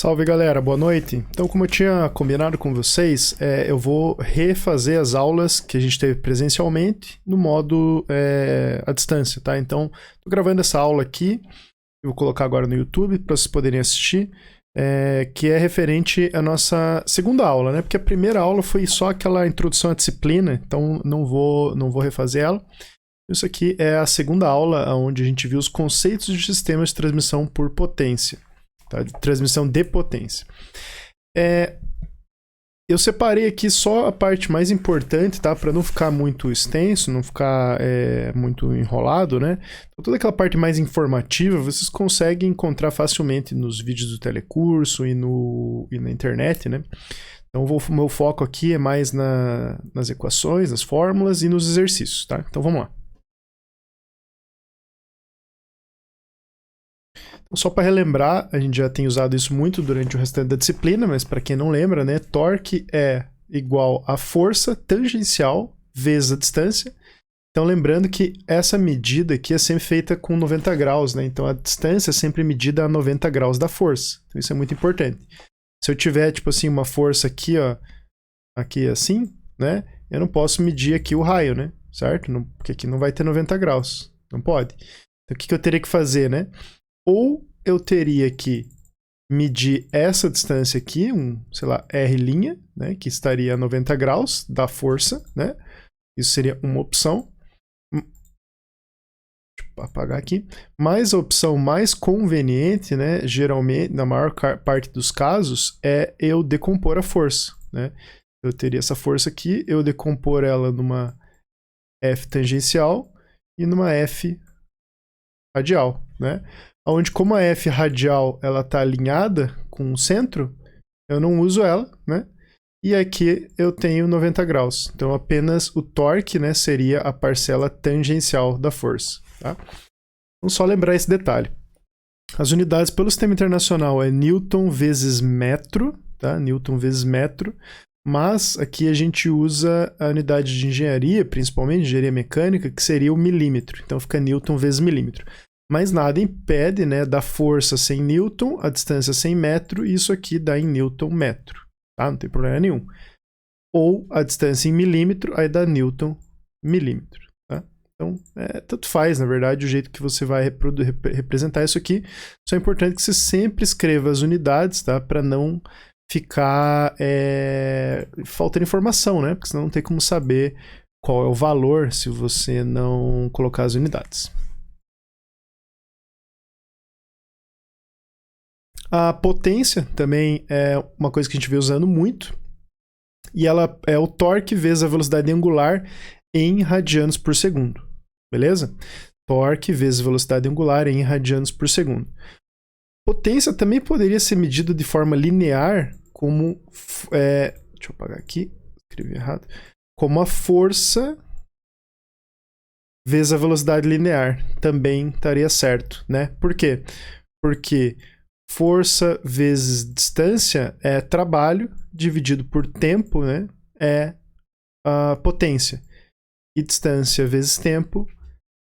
Salve galera, boa noite. Então, como eu tinha combinado com vocês, eu vou refazer as aulas que a gente teve presencialmente no modo à distância, tá? Então, tô gravando essa aula aqui, eu vou colocar agora no YouTube para vocês poderem assistir, que é referente à nossa segunda aula, né? Porque a primeira aula foi só aquela introdução à disciplina, então não vou refazer ela. Isso aqui é a segunda aula, onde a gente viu os conceitos de sistemas de transmissão por potência. Tá? De transmissão de potência. Eu separei aqui só a parte mais importante, tá? Para não ficar muito extenso, não ficar muito enrolado, né? Então, toda aquela parte mais informativa vocês conseguem encontrar facilmente nos vídeos do telecurso e na internet, né? Então, o meu foco aqui é mais nas equações, nas fórmulas e nos exercícios, tá? Então, vamos lá. Só para relembrar, a gente já tem usado isso muito durante o restante da disciplina, mas para quem não lembra, né, torque é igual a força tangencial vezes a distância. Então lembrando que essa medida aqui é sempre feita com 90 graus, né? Então a distância é sempre medida a 90 graus da força. Então isso é muito importante. Se eu tiver, tipo assim, uma força aqui, ó, aqui assim, né, eu não posso medir aqui o raio, né, certo? Não, porque aqui não vai ter 90 graus, não pode. Então o que eu teria que fazer, né? Ou eu teria que medir essa distância aqui, sei lá, R', né, que estaria a 90 graus da força, né? Isso seria uma opção. Deixa eu apagar aqui. Mas a opção mais conveniente, né, geralmente, na maior parte dos casos, é eu decompor a força, né? Eu teria essa força aqui, eu decompor ela numa F tangencial e numa F radial, né? Onde, como a F radial ela está alinhada com o centro, eu não uso ela, né? E aqui eu tenho 90 graus. Então apenas o torque, né, seria a parcela tangencial da força, tá? Então só lembrar esse detalhe. As unidades pelo sistema internacional é Newton vezes metro, tá? Newton vezes metro. Mas aqui a gente usa a unidade de engenharia, principalmente engenharia mecânica, que seria o milímetro. Então fica Newton vezes milímetro. Mas nada impede, né, da força 100 Newton, a distância 100 metro, e isso aqui dá em Newton metro, tá? Não tem problema nenhum. Ou a distância em milímetro, aí dá Newton milímetro, tá? Então, tanto faz, na verdade, o jeito que você vai representar isso aqui. Só é importante que você sempre escreva as unidades, tá? Para não ficar faltando informação, né? Porque senão não tem como saber qual é o valor se você não colocar as unidades. A potência também é uma coisa que a gente vê usando muito. E ela é o torque vezes a velocidade angular em radianos por segundo. Beleza? Torque vezes velocidade angular em radianos por segundo. Potência também poderia ser medida de forma linear como... deixa eu apagar aqui. Escrevi errado. Como a força vezes a velocidade linear. Também estaria certo, né? Por quê? Porque... força vezes distância é trabalho, dividido por tempo, né, é a potência. E distância vezes tempo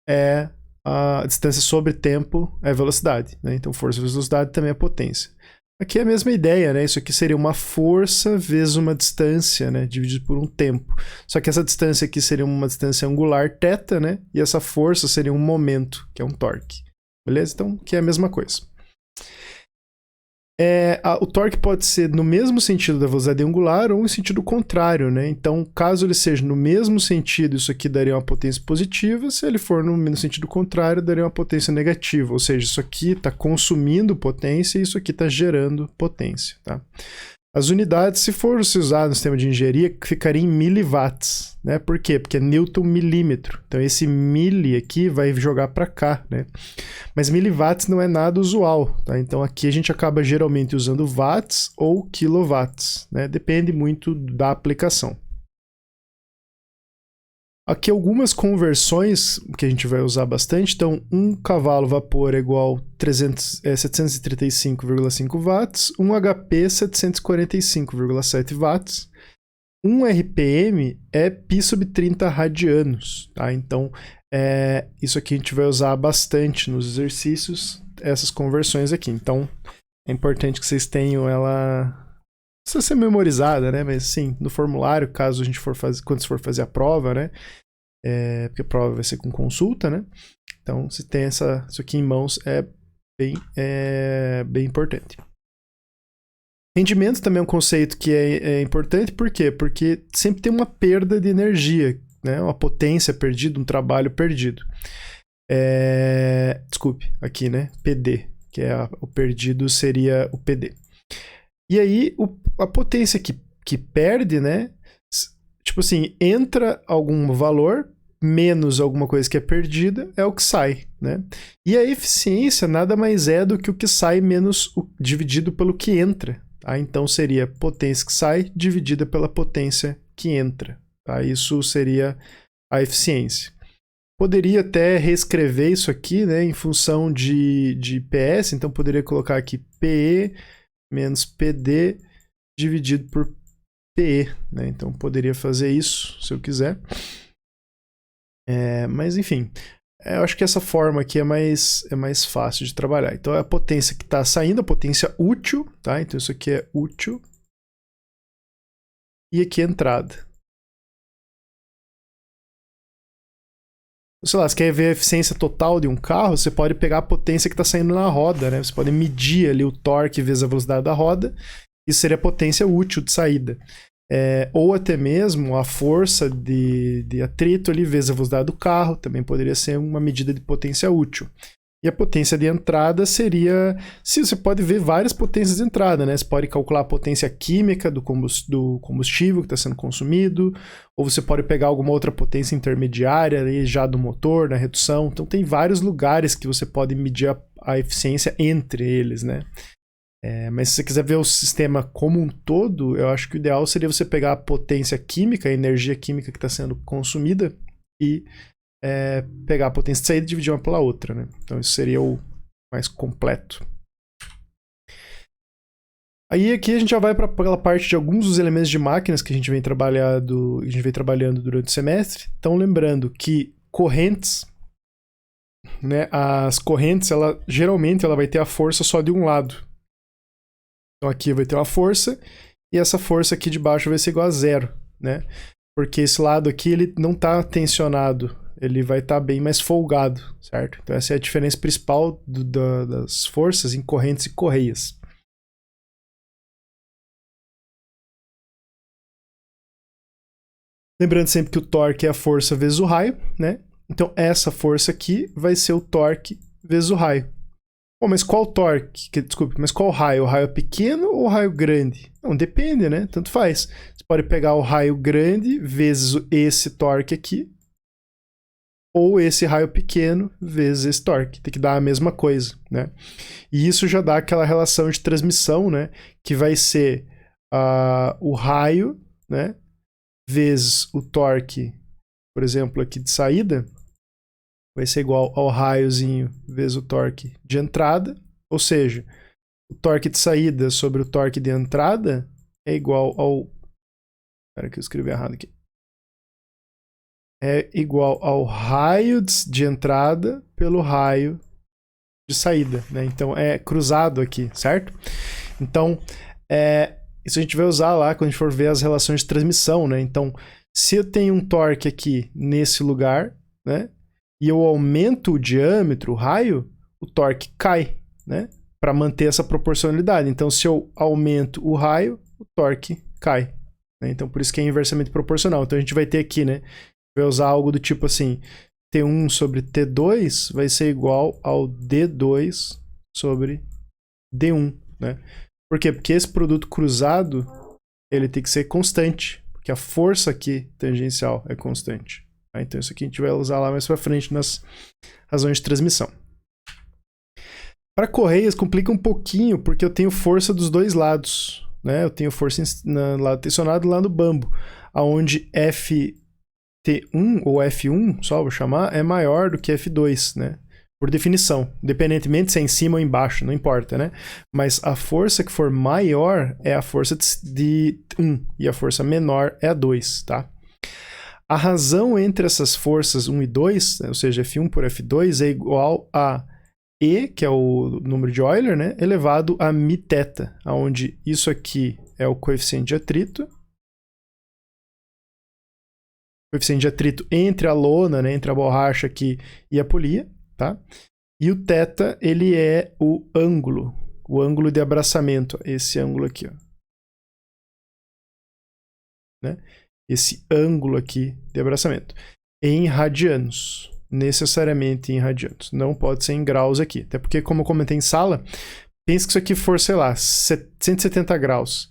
é a distância sobre tempo, é velocidade, né? Então força vezes velocidade também é potência. Aqui é a mesma ideia, né? Isso aqui seria uma força vezes uma distância, né, dividido por um tempo. Só que essa distância aqui seria uma distância angular θ, né? E essa força seria um momento, que é um torque. Beleza? Então, aqui é a mesma coisa. O torque pode ser no mesmo sentido da velocidade angular ou em sentido contrário, né? Então, caso ele seja no mesmo sentido, isso aqui daria uma potência positiva. Se ele for no sentido contrário, daria uma potência negativa. Ou seja, isso aqui está consumindo potência e isso aqui está gerando potência, tá? As unidades, se for se usar no sistema de engenharia, ficaria em miliwatts, né? Por quê? Porque é Newton milímetro. Então esse mili aqui vai jogar para cá, né? Mas miliwatts não é nada usual, tá? Então aqui a gente acaba geralmente usando watts ou quilowatts, né? Depende muito da aplicação. Aqui algumas conversões que a gente vai usar bastante. Então, 1 cavalo vapor é igual a 735,5 watts, 1 HP 745,7 watts, 1 RPM é π sobre 30 radianos, tá? Então, isso aqui a gente vai usar bastante nos exercícios, essas conversões aqui. Então, É importante que vocês tenham ela... Não precisa ser memorizada, né? Mas sim, no formulário, caso a gente for fazer... Quando você for fazer a prova, né? Porque a prova vai ser com consulta, né? Então, se tem isso aqui em mãos, é bem importante. Rendimento também é um conceito que é importante, por quê? Porque sempre tem uma perda de energia, né? Uma potência perdida, um trabalho perdido. Desculpe, aqui, né? PD, que é o perdido seria o PD. E aí, a potência que perde, né? Tipo assim, entra algum valor, menos alguma coisa que é perdida, é o que sai, né? E a eficiência nada mais é do que o que sai menos dividido pelo que entra. Tá? Então seria potência que sai dividida pela potência que entra. Tá? Isso seria a eficiência. Poderia até reescrever isso aqui, né, em função de PS, então poderia colocar aqui PE menos PD dividido por PE. Né? Então poderia fazer isso se eu quiser. Mas enfim, eu acho que essa forma aqui é mais fácil de trabalhar. Então é a potência que está saindo, a potência útil, tá? Então isso aqui é útil. E aqui é entrada. Sei lá, você quer ver a eficiência total de um carro, você pode pegar a potência que está saindo na roda, né? Você pode medir ali o torque vezes a velocidade da roda. Isso seria a potência útil de saída. Ou até mesmo a força de atrito ali vezes a velocidade do carro, também poderia ser uma medida de potência útil. E a potência de entrada seria... Você pode ver várias potências de entrada, né? Você pode calcular a potência química do combustível que está sendo consumido, ou você pode pegar alguma outra potência intermediária ali, já do motor, na redução. Então tem vários lugares que você pode medir a eficiência entre eles, né? Mas se você quiser ver o sistema como um todo, eu acho que o ideal seria você pegar a potência química, a energia química que está sendo consumida e pegar a potência de saída e dividir uma pela outra, né? Então isso seria o mais completo. Aí aqui a gente já vai para aquela parte de alguns dos elementos de máquinas que a gente vem trabalhando durante o semestre. Então lembrando que correntes, né? As correntes, geralmente ela vai ter a força só de um lado. Então aqui vai ter uma força, e essa força aqui de baixo vai ser igual a zero, né? Porque esse lado aqui ele não está tensionado, ele vai estar bem mais folgado, certo? Então essa é a diferença principal das forças em correntes e correias. Lembrando sempre que o torque é a força vezes o raio, né? Então essa força aqui vai ser o torque vezes o raio. Bom, mas qual torque? Desculpe, mas qual raio? O raio pequeno ou o raio grande? Não, depende, né? Tanto faz. Você pode pegar o raio grande vezes esse torque aqui, ou esse raio pequeno vezes esse torque. Tem que dar a mesma coisa, né? E isso já dá aquela relação de transmissão, né? Que vai ser o raio, né? Vezes o torque, por exemplo, aqui de saída, vai ser igual ao raiozinho vezes o torque de entrada, ou seja, o torque de saída sobre o torque de entrada é igual ao... Espera que eu escrevi errado aqui. É igual ao raio de entrada pelo raio de saída, né? Então é cruzado aqui, certo? Então, isso a gente vai usar lá quando a gente for ver as relações de transmissão, né? Então, se eu tenho um torque aqui nesse lugar, né? E eu aumento o diâmetro, o raio, o torque cai, né? Para manter essa proporcionalidade. Então, se eu aumento o raio, o torque cai. Né? Então, por isso que é inversamente proporcional. Então, a gente vai ter aqui, né? Vai usar algo do tipo assim, T1 sobre T2 vai ser igual ao D2 sobre D1, né? Por quê? Porque esse produto cruzado, ele tem que ser constante, porque a força aqui tangencial é constante. Então isso aqui a gente vai usar lá mais para frente nas razões de transmissão. Para correias complica um pouquinho, porque eu tenho força dos dois lados, né? Eu tenho força no lado tensionado e lá no bambo, aonde FT1 ou F1, só vou chamar, é maior do que F2, né? Por definição, independentemente se é em cima ou embaixo, não importa, né? Mas a força que for maior é a força de 1 e a força menor é a 2, tá? A razão entre essas forças 1 e 2, né, ou seja, F1 por F2, é igual a E, que é o número de Euler, né, elevado a μθ, onde isso aqui é o coeficiente de atrito. Coeficiente de atrito entre a lona, né, entre a borracha aqui e a polia, tá? E o θ, ele é o ângulo de abraçamento, esse ângulo aqui, ó. Né? Esse ângulo aqui de abraçamento. Em radianos, necessariamente em radianos. Não pode ser em graus aqui, até porque, como eu comentei em sala, pense que isso aqui for, sei lá, 170 graus.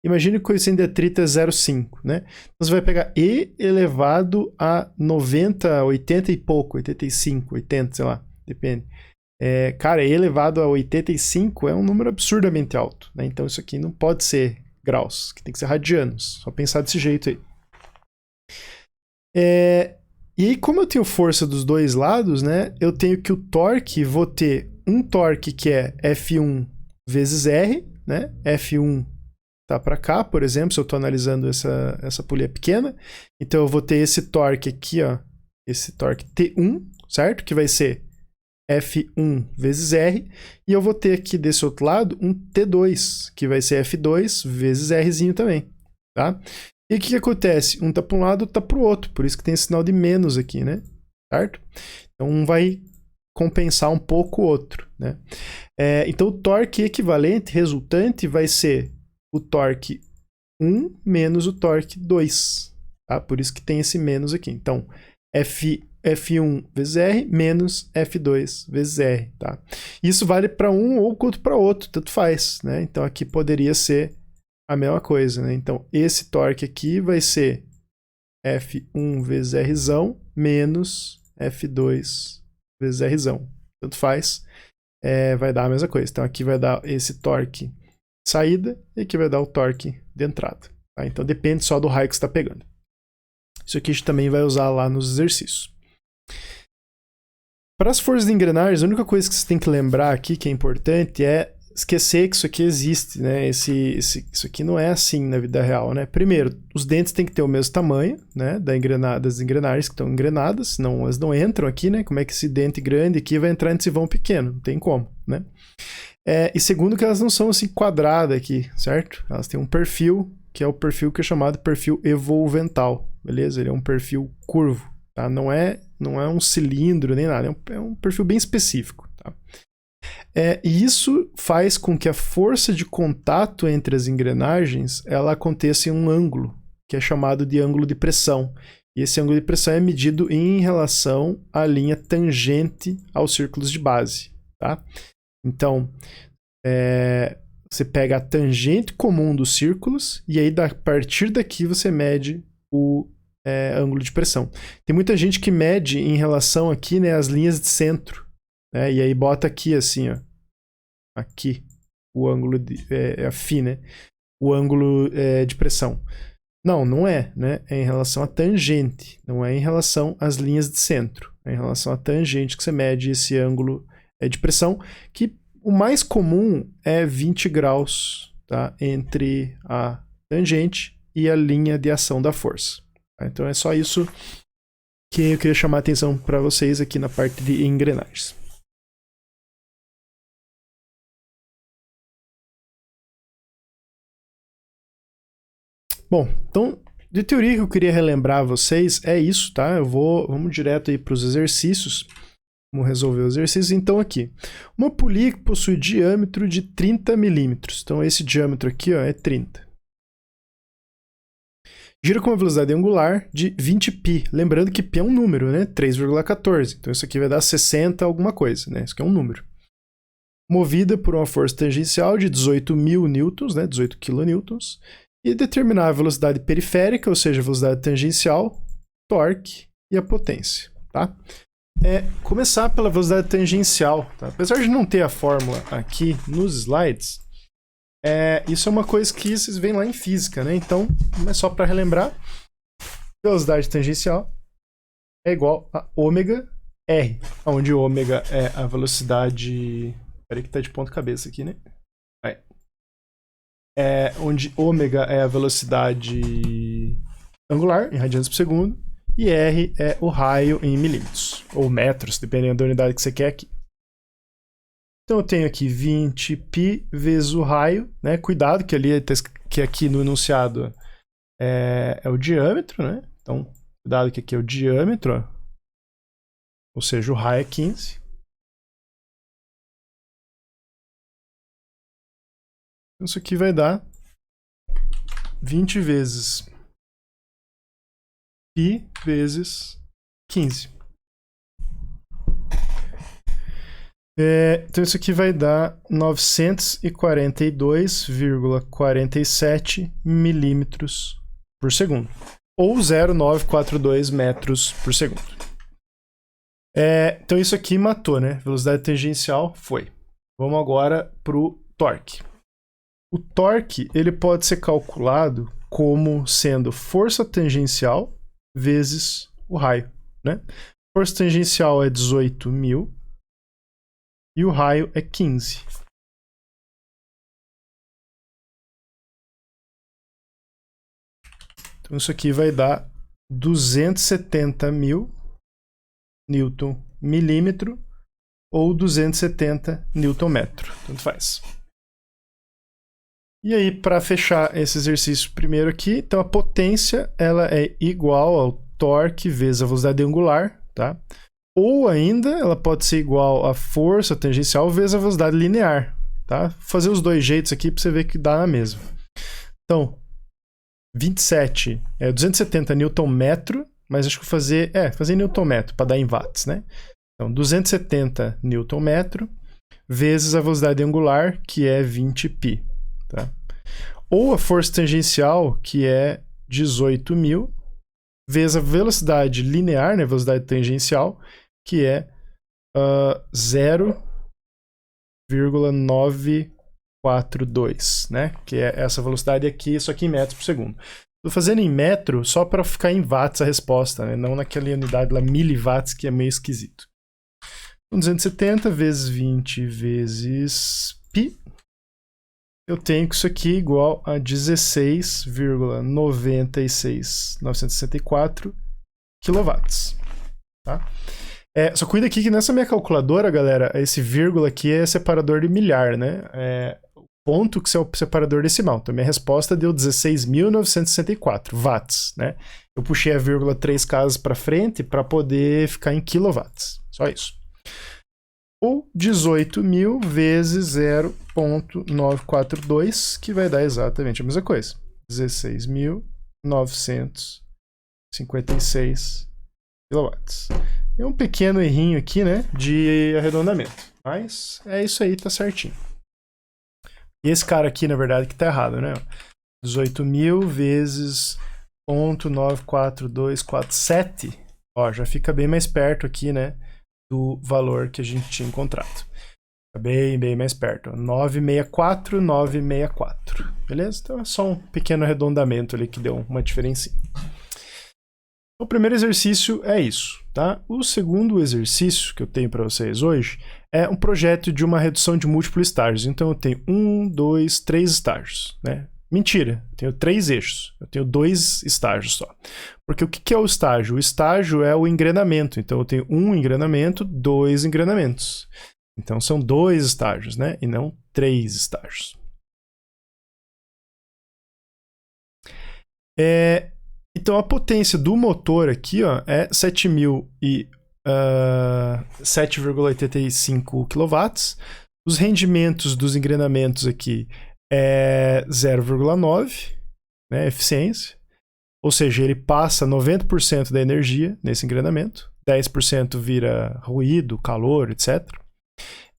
Imagine que o coeficiente de atrito é 0,5, né? Então você vai pegar E elevado a 90, 80 e pouco, 85, 80, sei lá, depende. Cara, E elevado a 85 é um número absurdamente alto, né? Então isso aqui não pode ser graus, que tem que ser radianos. Só pensar desse jeito aí. E aí, como eu tenho força dos dois lados, né? Eu tenho que o torque, vou ter um torque que é F1 vezes R, né? F1 tá para cá, por exemplo, se eu estou analisando essa polia pequena. Então eu vou ter esse torque aqui, ó, esse torque T1, certo? Que vai ser F1 vezes R. E eu vou ter aqui desse outro lado um T2, que vai ser F2 vezes Rzinho também, tá? E o que acontece? Um tá para um lado, outro tá para o outro, por isso que tem esse sinal de menos aqui, né? Certo? Então um vai compensar um pouco o outro, né? Então o torque equivalente, resultante, vai ser o torque 1 menos o torque 2, tá? Por isso que tem esse menos aqui. Então, F1 vezes R menos F2 vezes R, tá? Isso vale para um ou quanto para outro, tanto faz, né? Então aqui poderia ser a mesma coisa, né? Então esse torque aqui vai ser F1 vezes Rzão menos F2 vezes Rzão, tanto faz, vai dar a mesma coisa. Então aqui vai dar esse torque saída e aqui vai dar o torque de entrada, tá? Então depende só do raio que você está pegando. Isso aqui a gente também vai usar lá nos exercícios. Para as forças de engrenagens, a única coisa que você tem que lembrar aqui que é importante é esquecer que isso aqui existe, né? Isso aqui não é assim na vida real, né? Primeiro, os dentes têm que ter o mesmo tamanho, né? Das engrenagens que estão engrenadas, senão elas não entram aqui, né? Como é que esse dente grande aqui vai entrar nesse vão pequeno? Não tem como, né? E segundo, que elas não são assim quadradas aqui, certo? Elas têm um perfil, que é o perfil que é chamado perfil evolvental, beleza? Ele é um perfil curvo, tá? Não é um cilindro nem nada, é um perfil bem específico, tá? E isso faz com que a força de contato entre as engrenagens ela aconteça em um ângulo, que é chamado de ângulo de pressão. E esse ângulo de pressão é medido em relação à linha tangente aos círculos de base, tá? Então, você pega a tangente comum dos círculos e aí, a partir daqui, você mede o ângulo de pressão. Tem muita gente que mede em relação aqui, né, as linhas de centro, né, e aí bota aqui assim, ó, aqui, o ângulo a φ, né, o ângulo de pressão. Não é, né, é em relação à tangente, não é em relação às linhas de centro, é em relação à tangente que você mede esse ângulo de pressão, que o mais comum é 20 graus, tá, entre a tangente e a linha de ação da força. Tá? Então é só isso que eu queria chamar a atenção para vocês aqui na parte de engrenagens. Bom, então, de teoria que eu queria relembrar a vocês é isso, tá? Vamos direto aí para os exercícios. Vamos resolver os exercícios. Então aqui, uma polia que possui diâmetro de 30 milímetros. Então esse diâmetro aqui, ó, é 30. Gira com uma velocidade angular de 20 π. Lembrando que π é um número, né? 3,14. Então isso aqui vai dar 60 alguma coisa, né? Isso aqui é um número. Movida por uma força tangencial de 18.000 newtons, né? 18 kilonewtons. E determinar a velocidade periférica, ou seja, a velocidade tangencial, torque e a potência, tá? Começar pela velocidade tangencial, tá? Apesar de não ter a fórmula aqui nos slides, isso é uma coisa que vocês veem lá em física, né? Então, é só para relembrar, velocidade tangencial é igual a ômega R, onde ômega é a velocidade... Peraí que tá de ponta cabeça aqui, né? Onde ômega é a velocidade angular, em radianos por segundo, e R é o raio em milímetros, ou metros, dependendo da unidade que você quer aqui. Então eu tenho aqui 20π vezes o raio, né? Cuidado que ali que aqui no enunciado é o diâmetro, né? Então, cuidado que aqui é o diâmetro, ó. Ou seja, o raio é 15. Então, isso aqui vai dar 20 vezes π vezes 15. Então isso aqui vai dar 942,47 milímetros por segundo. Ou 0,942 metros por segundo. Então isso aqui matou, né? Velocidade tangencial foi. Vamos agora para o torque. O torque ele pode ser calculado como sendo força tangencial vezes o raio, né? Força tangencial é 18.000 e o raio é 15. Então isso aqui vai dar 270.000 newton milímetro ou 270 newton metro, tanto faz. E aí, para fechar esse exercício primeiro aqui, então a potência ela é igual ao torque vezes a velocidade angular, tá? Ou ainda ela pode ser igual à força tangencial vezes a velocidade linear, tá? Vou fazer os dois jeitos aqui para você ver que dá na mesma. Então, 27 é 270 newton metro, mas acho que vou fazer em newton metro para dar em watts, né? Então, 270 newton metro vezes a velocidade angular, que é 20π. Tá? Ou a força tangencial, que é 18.000, vezes a velocidade linear, né, velocidade tangencial, que é 0,942, né? Que é essa velocidade aqui, isso aqui em metros por segundo. Estou fazendo em metro só para ficar em watts a resposta, né? Não naquela unidade lá, miliwatts, que é meio esquisito. 270 vezes 20 vezes π, eu tenho que isso aqui é igual a 16,96964 kW. Tá? Só cuida aqui que nessa minha calculadora, galera, esse vírgula aqui é separador de milhar, né? O ponto que é o separador decimal. Então minha resposta deu 16.964 watts, né? Eu puxei a vírgula 3 casas para frente para poder ficar em quilowatts. Só isso. Ou 18.000 vezes 0,942, que vai dar exatamente a mesma coisa. 16.956 kW. Tem um pequeno errinho aqui, né, de arredondamento. Mas é isso aí, tá certinho. E esse cara aqui, na verdade, que tá errado, né? 18.000 vezes 0,94247. Ó, já fica bem mais perto aqui, né, do valor que a gente tinha encontrado. Tá bem mais perto. 964. Beleza? Então é só um pequeno arredondamento ali que deu uma diferencinha. O primeiro exercício é isso, tá? O segundo exercício que eu tenho para vocês hoje é um projeto de uma redução de múltiplos estágios. Então eu tenho 1, 2, 3 estágios, né? Mentira, eu tenho 3 eixos, eu tenho 2 estágios só. Porque o que é o estágio? O estágio é o engrenamento, então eu tenho um engrenamento, 2 engrenamentos. Então são 2 estágios, né? E não 3 estágios. Então a potência do motor aqui, ó, é 7.007,85 kW. Os rendimentos dos engrenamentos aqui é 0,9, né, eficiência. Ou seja, ele passa 90% da energia nesse engrenamento. 10% vira ruído, calor, etc.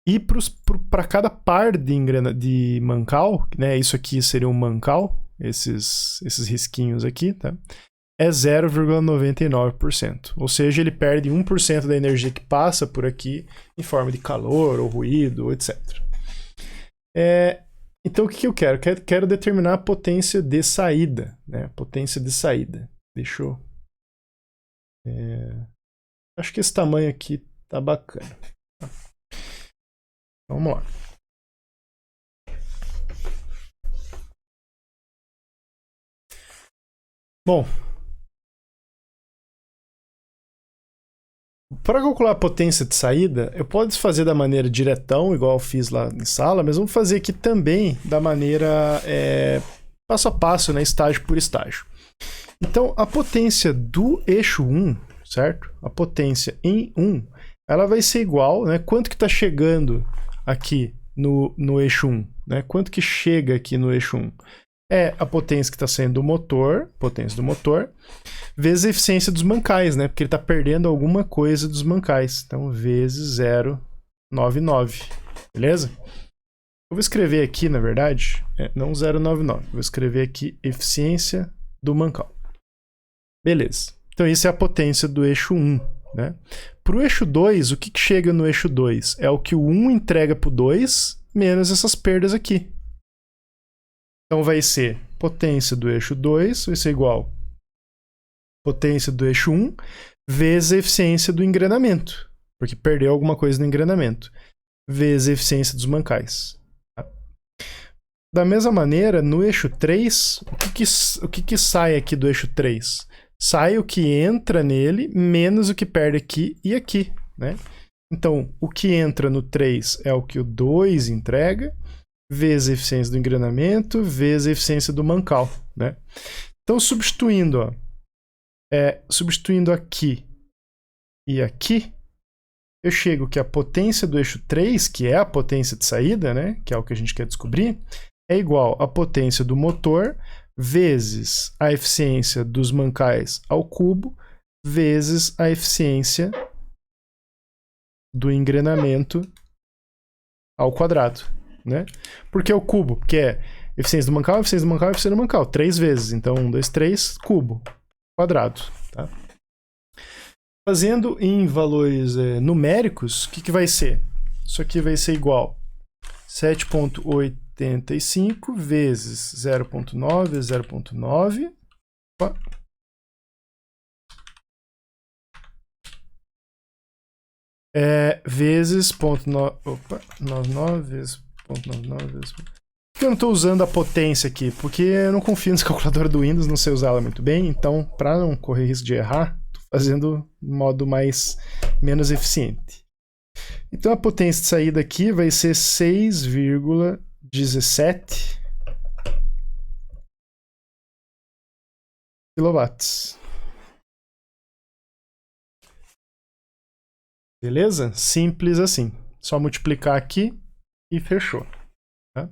E para cada par de mancal, né, isso aqui seria um mancal, esses risquinhos aqui, tá? É 0,99%. Ou seja, ele perde 1% da energia que passa por aqui em forma de calor ou ruído, etc. Então, o que eu quero? Quero determinar a potência de saída, né? Potência de saída. Deixa eu... Acho que esse tamanho aqui tá bacana. Vamos lá. Bom, Para calcular a potência de saída, eu posso fazer da maneira diretão, igual eu fiz lá em sala, mas vamos fazer aqui também da maneira passo a passo, né, estágio por estágio. Então, a potência do eixo 1, certo? A potência em 1, ela vai ser igual, né? Quanto que está chegando aqui no eixo 1, né? Quanto que chega aqui no eixo 1? É a potência que está saindo do motor, potência do motor, vezes a eficiência dos mancais, né? Porque ele está perdendo alguma coisa dos mancais. Então, vezes 0,99, beleza? Eu vou escrever aqui, na verdade, não 0,99, vou escrever aqui eficiência do mancal. Beleza. Então, isso é a potência do eixo 1, né? Para o eixo 2, o que chega no eixo 2? É o que o 1 entrega para o 2, menos essas perdas aqui. Então, vai ser potência do eixo 2, vai ser igual potência do eixo 1, vezes a eficiência do engrenamento, porque perdeu alguma coisa no engrenamento, vezes a eficiência dos mancais. Tá? Da mesma maneira, no eixo 3, o que sai aqui do eixo 3? Sai o que entra nele, menos o que perde aqui e aqui, né? Então, o que entra no 3 é o que o 2 entrega, vezes a eficiência do engrenamento, vezes a eficiência do mancal, né? Então, substituindo, ó, substituindo aqui e aqui, eu chego que a potência do eixo 3, que é a potência de saída, né, que é o que a gente quer descobrir, é igual à potência do motor vezes a eficiência dos mancais ao cubo vezes a eficiência do engrenamento ao quadrado, né? Por que o cubo? Porque é eficiência do mancal, eficiência do mancal, eficiência do mancal. 3 vezes. Então, 1, 2, 3, cubo. Quadrado. Tá? Fazendo em valores numéricos, o que vai ser? Isso aqui vai ser igual a 7,85 vezes 0,9 vezes 0,9. Vezes 0,99 vezes 0,99 vezes... Por que eu não estou usando a potência aqui? Porque eu não confio nessa calculadora do Windows, não sei usá-la muito bem, então, para não correr risco de errar, estou fazendo no modo menos eficiente. Então, a potência de saída aqui vai ser 6,17 quilowatts. Beleza? Simples assim. Só multiplicar aqui e fechou. Tá?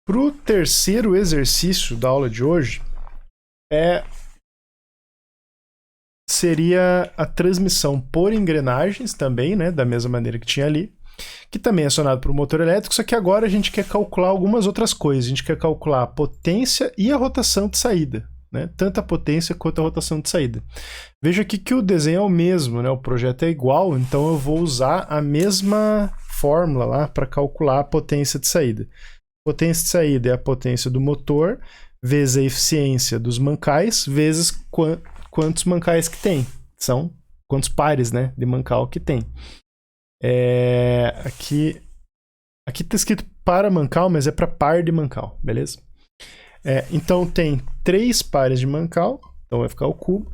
Para o terceiro exercício da aula de hoje, seria a transmissão por engrenagens também, né, da mesma maneira que tinha ali, que também é acionado por um motor elétrico, só que agora a gente quer calcular algumas outras coisas. A gente quer calcular a potência e a rotação de saída, né? Tanto a potência quanto a rotação de saída. Veja aqui que o desenho é o mesmo, né? O projeto é igual, então eu vou usar a mesma fórmula lá para calcular a potência de saída. Potência de saída é a potência do motor, vezes a eficiência dos mancais, vezes quantos mancais que tem. São quantos pares, né, de mancal que tem. Aqui está escrito para mancal, mas é para par de mancal, beleza? Então tem 3 pares de mancal, então vai ficar o cubo,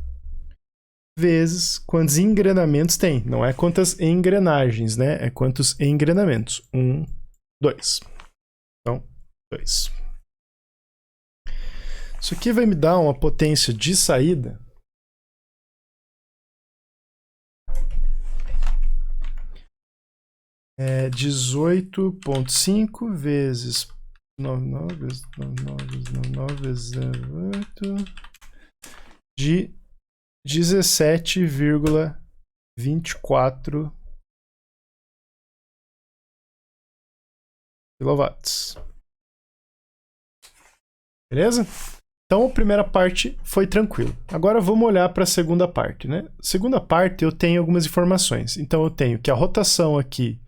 vezes quantos engrenamentos tem. Não é quantas engrenagens, né? É quantos engrenamentos. 1, 2. Então, 2. Isso aqui vai me dar uma potência de saída é 18,5 vezes 99 vezes 99 vezes 0,8 de 17,24 quilowatts. Beleza? Então a primeira parte foi tranquilo. Agora vamos olhar para a segunda parte, né? Segunda parte eu tenho algumas informações. Então eu tenho que a rotação aqui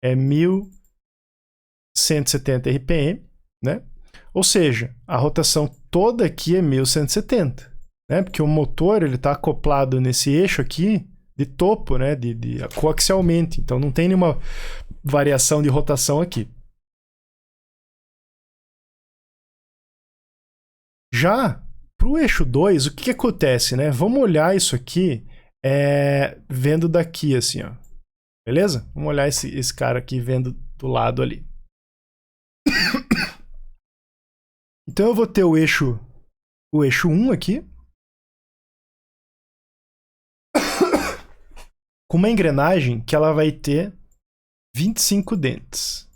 é 1170 RPM, né? Ou seja, a rotação toda aqui é 1170, né? Porque o motor ele está acoplado nesse eixo aqui de topo, né? De coaxialmente. Então não tem nenhuma variação de rotação aqui. Já para o eixo 2, o que acontece, né? Vamos olhar isso aqui vendo daqui, assim, ó. Beleza? Vamos olhar esse cara aqui vendo do lado ali. Então eu vou ter o eixo 1 aqui. Com uma engrenagem que ela vai ter 25 dentes.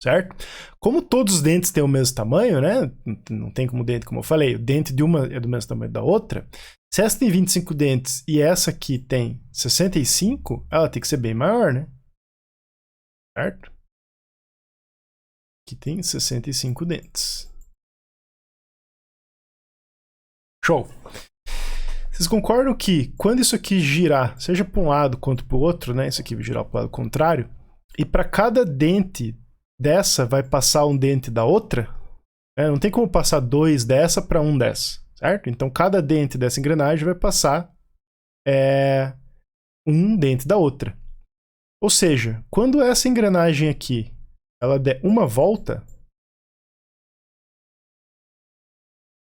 Certo? Como todos os dentes têm o mesmo tamanho, né? Não tem como dente, como eu falei, o dente de uma é do mesmo tamanho da outra. Se essa tem 25 dentes e essa aqui tem 65, ela tem que ser bem maior, né? Certo? Aqui tem 65 dentes. Show! Vocês concordam que quando isso aqui girar, seja para um lado quanto para o outro, né? Isso aqui vai girar para o lado contrário, e para cada dente dessa vai passar um dente da outra, né? Não tem como passar 2 dessa para 1 dessa, certo? Então cada dente dessa engrenagem vai passar um dente da outra. Ou seja, quando essa engrenagem aqui ela der uma volta,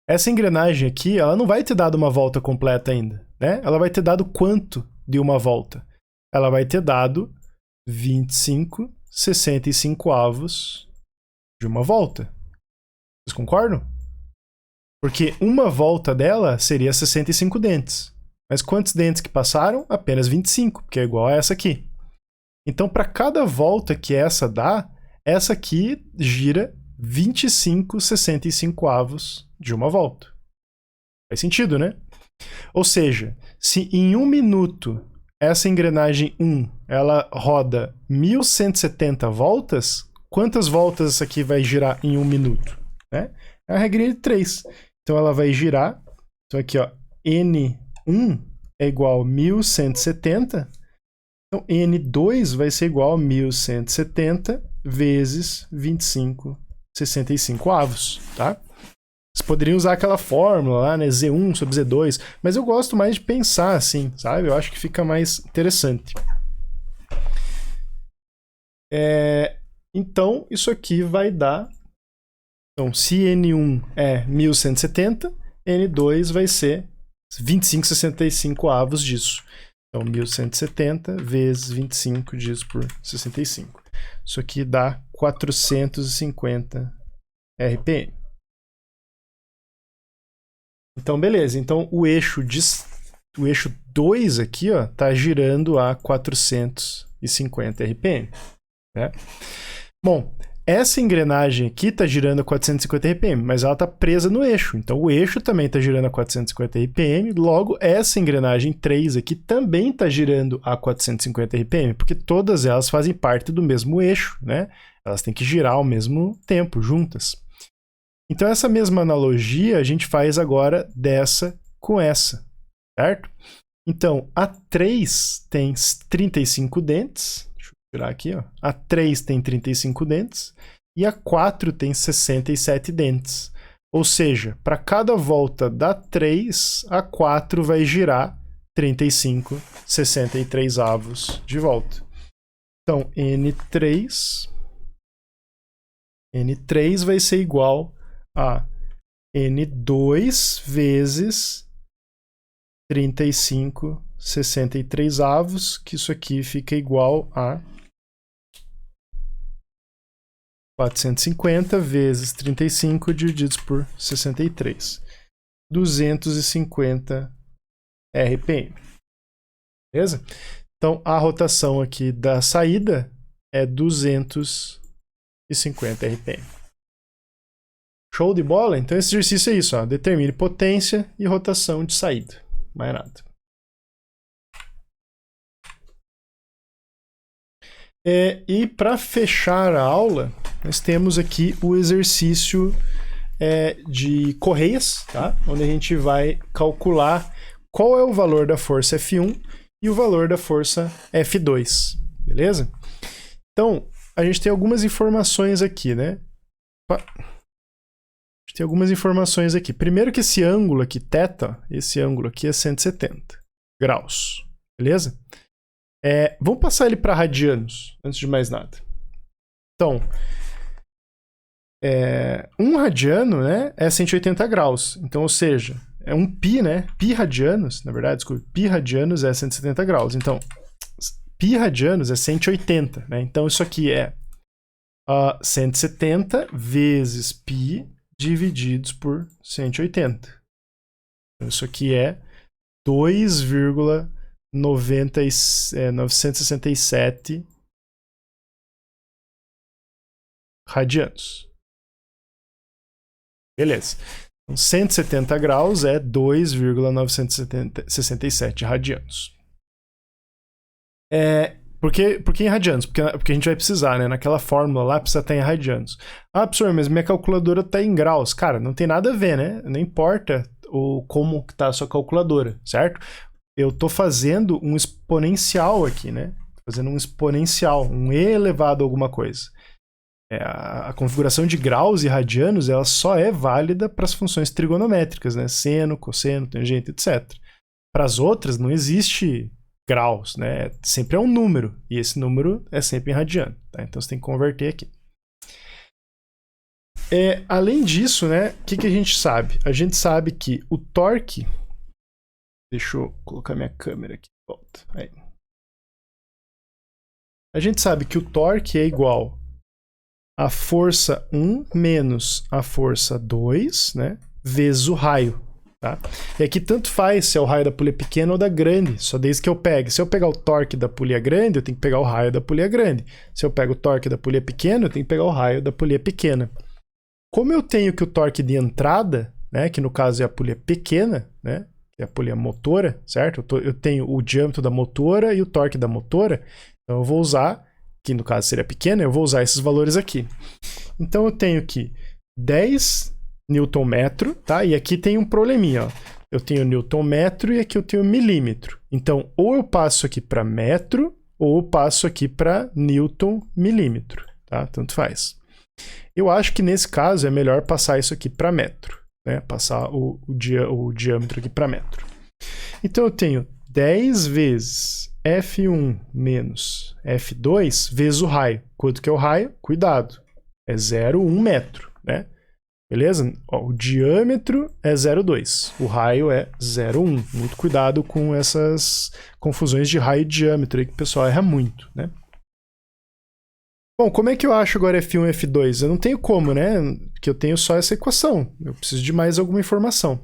essa engrenagem aqui ela não vai ter dado uma volta completa ainda, né? Ela vai ter dado quanto de uma volta? Ela vai ter dado 25/65 de uma volta. Vocês concordam? Porque uma volta dela seria 65 dentes. Mas quantos dentes que passaram? Apenas 25, que é igual a essa aqui. Então, para cada volta que essa dá, essa aqui gira 25/65 de uma volta. Faz sentido, né? Ou seja, se em 1 minuto essa engrenagem 1 ela roda 1170 voltas, quantas voltas essa aqui vai girar em 1 minuto? Né? É a regrinha de 3. Então ela vai girar. Então aqui, ó, N1 é igual a 1170. Então N2 vai ser igual a 1170 vezes 25/65, tá? Vocês poderiam usar aquela fórmula lá, né? Z1 sobre Z2, mas eu gosto mais de pensar assim, sabe? Eu acho que fica mais interessante. Então, isso aqui vai dar... Então, se N1 é 1170, N2 vai ser 25/65 disso. Então, 1170 vezes 25 dividido por 65. Isso aqui dá 450 RPM. Então, beleza. Então, o eixo 2 aqui, ó, tá girando a 450 RPM. Né? Bom, essa engrenagem aqui tá girando a 450 RPM, mas ela tá presa no eixo. Então, o eixo também tá girando a 450 RPM. Logo, essa engrenagem 3 aqui também tá girando a 450 RPM, porque todas elas fazem parte do mesmo eixo, né? Elas têm que girar ao mesmo tempo, juntas. Então, essa mesma analogia a gente faz agora dessa com essa, certo? Então, a 3 tem 35 dentes. Deixa eu tirar aqui, ó. A 3 tem 35 dentes e a 4 tem 67 dentes. Ou seja, para cada volta da 3, a 4 vai girar 35/63 de volta. Então, N3 vai ser igual a N2 vezes 35/63, que isso aqui fica igual a 450 vezes 35 divididos por 63. 250 RPM. Beleza? Então, a rotação aqui da saída é 250 RPM. Show de bola? Então esse exercício é isso, ó. Determine potência e rotação de saída. Mais nada. E para fechar a aula, nós temos aqui o exercício de correias, tá? Onde a gente vai calcular qual é o valor da força F1 e o valor da força F2, beleza? Então, a gente tem algumas informações aqui, né? Tem algumas informações aqui. Primeiro que esse ângulo aqui, θ, esse ângulo aqui é 170 graus, beleza? Vamos passar ele para radianos, antes de mais nada. Então, 1 radiano, né, é 180 graus. Então, ou seja, é um pi, né? Pi radianos, na verdade, desculpa, pi radianos é 170 graus. Então, pi radianos é 180, né? Então, isso aqui é 170 vezes pi divididos por 180. Então, isso aqui é 2,967 radianos. Beleza. Então, 170 graus é 2,967 radianos. Por que em radianos? Porque a gente vai precisar, né? Naquela fórmula lá precisa estar em radianos. Ah, professor, mas minha calculadora está em graus. Cara, não tem nada a ver, né? Não importa como está a sua calculadora, certo? Eu estou fazendo um exponencial aqui, né? Fazendo um exponencial, um e elevado a alguma coisa. A configuração de graus e radianos ela só é válida para as funções trigonométricas, né? Seno, cosseno, tangente, etc. Para as outras não existe graus, né? Sempre é um número, e esse número é sempre em radiano, tá? Então você tem que converter aqui. Além disso, né? O que a gente sabe? A gente sabe que o torque... Deixa eu colocar minha câmera aqui de volta. Aí. A gente sabe que o torque é igual a força 1 menos a força 2, né, vezes o raio, tá? E aqui tanto faz se é o raio da polia pequena ou da grande, só desde que eu pegue. Se eu pegar o torque da polia grande, eu tenho que pegar o raio da polia grande. Se eu pego o torque da polia pequena, eu tenho que pegar o raio da polia pequena. Como eu tenho que o torque de entrada, né, que no caso é a polia pequena, né, que é a polia motora, certo? Eu tenho o diâmetro da motora e o torque da motora, então eu vou usar, que no caso seria pequena, eu vou usar esses valores aqui. Então eu tenho que 10 Nm, tá? E aqui tem um probleminha, ó. Eu tenho Nm e aqui eu tenho milímetro. Então, ou eu passo aqui para metro, ou eu passo aqui para Newton milímetro, tá? Tanto faz. Eu acho que nesse caso é melhor passar isso aqui para metro, né? Passar o diâmetro aqui para metro. Então eu tenho 10 vezes F1 menos F2 vezes o raio. Quanto que é o raio? Cuidado, é 0,1 metro, né? Beleza? Ó, o diâmetro é 0,2, o raio é 0,1. Muito cuidado com essas confusões de raio e diâmetro aí que o pessoal erra muito, né? Bom, como é que eu acho agora F1 e F2? Eu não tenho como, né? Porque eu tenho só essa equação. Eu preciso de mais alguma informação.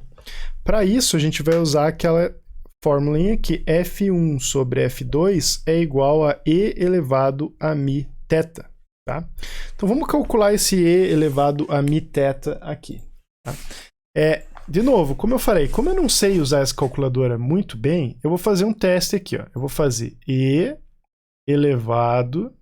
Para isso, a gente vai usar aquela formulinha que F1 sobre F2 é igual a E elevado a mi θ, tá? Então vamos calcular esse E elevado a mi θ aqui, tá? De novo, como eu falei, como eu não sei usar essa calculadora muito bem, eu vou fazer um teste aqui, ó. Eu vou fazer E elevado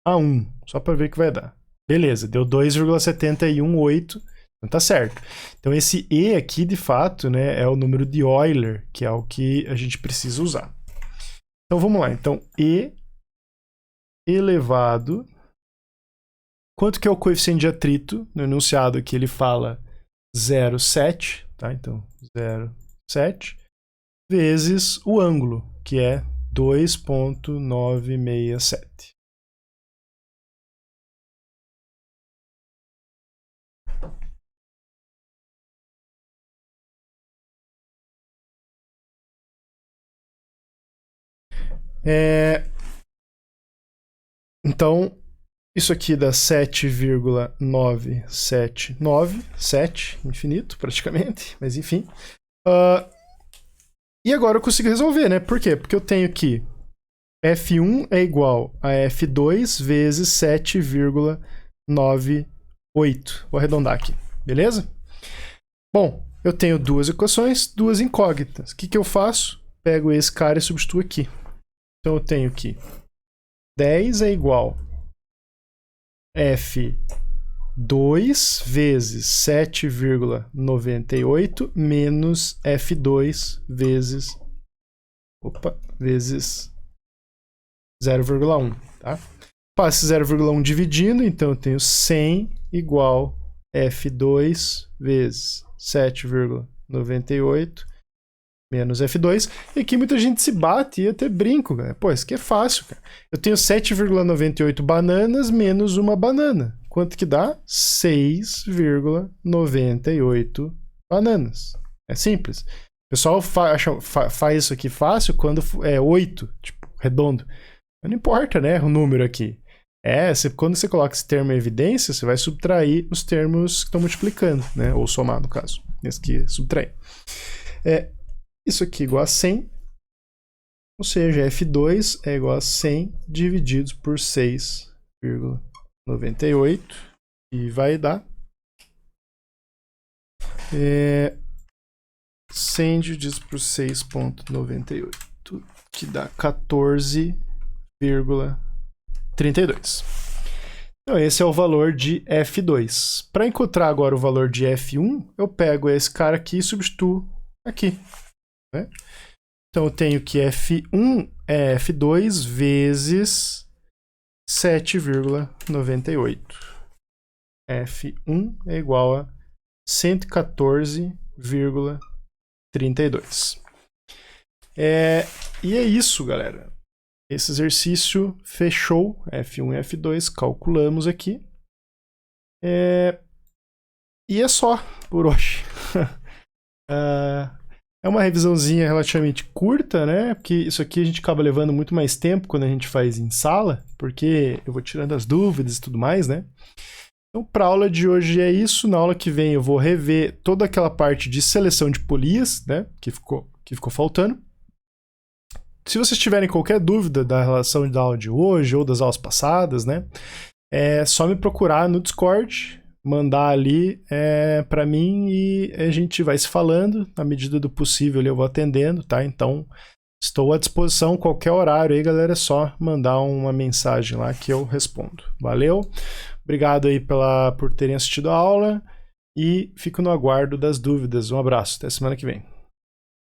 a 1, só para ver o que vai dar. Beleza, deu 2,718. Então tá certo. Então esse E aqui, de fato, né, é o número de Euler, que é o que a gente precisa usar. Então vamos lá. Então E elevado... Quanto que é o coeficiente de atrito? No enunciado aqui ele fala 0,7, tá? Então 0,7 vezes o ângulo, que é 2,967. Então, isso aqui dá 7,979, 7, infinito praticamente, mas enfim. E agora eu consigo resolver, né? Por quê? Porque eu tenho que F1 é igual a F2 vezes 7,98. Vou arredondar aqui, beleza? Bom, eu tenho duas equações, duas incógnitas. O que eu faço? Pego esse cara e substituo aqui. Então eu tenho que 10 é igual F2 vezes 7,98 menos F2 vezes 0,1, tá? Passo 0,1 dividindo, então eu tenho 100 igual F2 vezes 7,98 menos F2. E aqui muita gente se bate e até brinco, cara. Pô, isso aqui é fácil, cara. Eu tenho 7,98 bananas menos uma banana. quanto que dá? 6,98 bananas. É simples. O pessoal faz isso aqui fácil quando é 8, tipo, redondo. Mas não importa, né, o número aqui. Quando você coloca esse termo em evidência, você vai subtrair os termos que estão multiplicando, né? Ou somar, no caso. Esse aqui, subtrair. Isso aqui é igual a 100. Ou seja, F2 é igual a 100 divididos por 6,98. E vai dar 100 divididos por 6,98, que dá 14,32. Então, esse é o valor de F2. Para encontrar agora o valor de F1, eu pego esse cara aqui e substituo aqui, né? Então, eu tenho que F1 é F2 vezes 7,98. F1 é igual a 114,32. E é isso, galera. Esse exercício fechou. F1 e F2, calculamos aqui. E é só por hoje. É uma revisãozinha relativamente curta, né? Porque isso aqui a gente acaba levando muito mais tempo quando a gente faz em sala, porque eu vou tirando as dúvidas e tudo mais, né? Então, para a aula de hoje é isso. Na aula que vem eu vou rever toda aquela parte de seleção de polias, né? Que ficou faltando. Se vocês tiverem qualquer dúvida da relação da aula de hoje ou das aulas passadas, né? É só me procurar no Discord, mandar ali para mim e a gente vai se falando. Na medida do possível eu vou atendendo, tá? Então, estou à disposição qualquer horário aí, galera. É só mandar uma mensagem lá que eu respondo. Valeu? Obrigado aí por terem assistido a aula e fico no aguardo das dúvidas. Um abraço, até semana que vem.